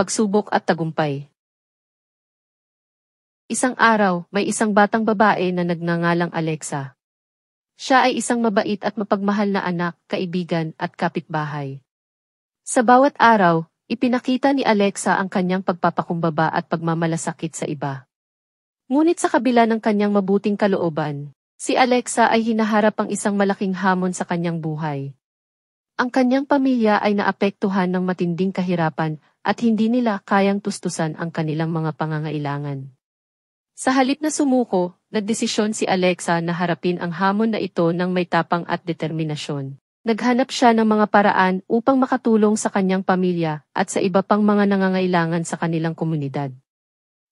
pagsubok at tagumpay. Isang araw, may isang batang babae na nagngangalang Alexa. Siya ay isang mabait at mapagmahal na anak, kaibigan at kapitbahay. Sa bawat araw, ipinakita ni Alexa ang kanyang pagpapakumbaba at pagmamalasakit sa iba. Ngunit sa kabila ng kanyang mabuting kalooban, si Alexa ay hinaharap ang isang malaking hamon sa kanyang buhay. Ang kanyang pamilya ay naapektuhan ng matinding kahirapan at hindi nila kayang tustusan ang kanilang mga pangangailangan. Sa halip na sumuko, nagdesisyon si Alexa na harapin ang hamon na ito ng may tapang at determinasyon. Naghanap siya ng mga paraan upang makatulong sa kanyang pamilya at sa iba pang mga nangangailangan sa kanilang komunidad.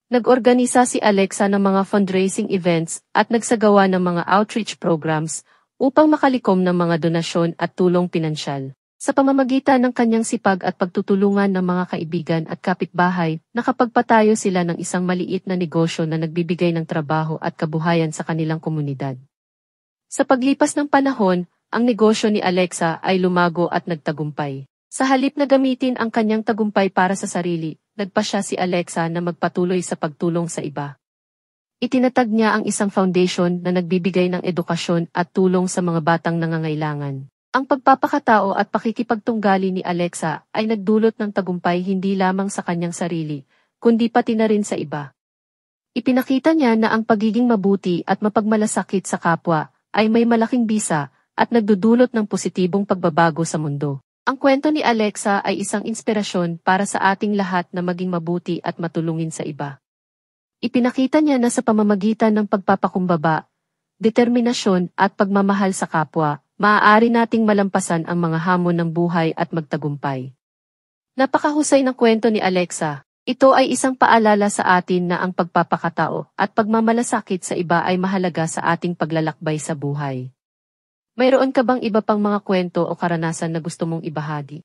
Nag-organisa si Alexa ng mga fundraising events at nagsagawa ng mga outreach programs upang makalikom ng mga donasyon at tulong pinansyal. Sa pamamagitan ng kanyang sipag at pagtutulungan ng mga kaibigan at kapitbahay, nakapagpatayo sila ng isang maliit na negosyo na nagbibigay ng trabaho at kabuhayan sa kanilang komunidad. Sa paglipas ng panahon, ang negosyo ni Alexa ay lumago at nagtagumpay. Sa halip na gamitin ang kanyang tagumpay para sa sarili, nagpasya si Alexa na magpatuloy sa pagtulong sa iba. Itinatag niya ang isang foundation na nagbibigay ng edukasyon at tulong sa mga batang nangangailangan. Ang pagpapakatao at pakikipagtunggali ni Alexa ay nagdulot ng tagumpay hindi lamang sa kanyang sarili, kundi pati na rin sa iba. Ipinakita niya na ang pagiging mabuti at mapagmalasakit sa kapwa ay may malaking bisa at nagdudulot ng positibong pagbabago sa mundo. Ang kwento ni Alexa ay isang inspirasyon para sa ating lahat na maging mabuti at matulungin sa iba. Ipinakita niya na sa pamamagitan ng pagpapakumbaba, determinasyon at pagmamahal sa kapwa, maaari nating malampasan ang mga hamon ng buhay at magtagumpay. Napakahusay ng kwento ni Alexa. Ito ay isang paalala sa atin na ang pagpapakatao at pagmamalasakit sa iba ay mahalaga sa ating paglalakbay sa buhay. Mayroon ka bang iba pang mga kwento o karanasan na gusto mong ibahagi?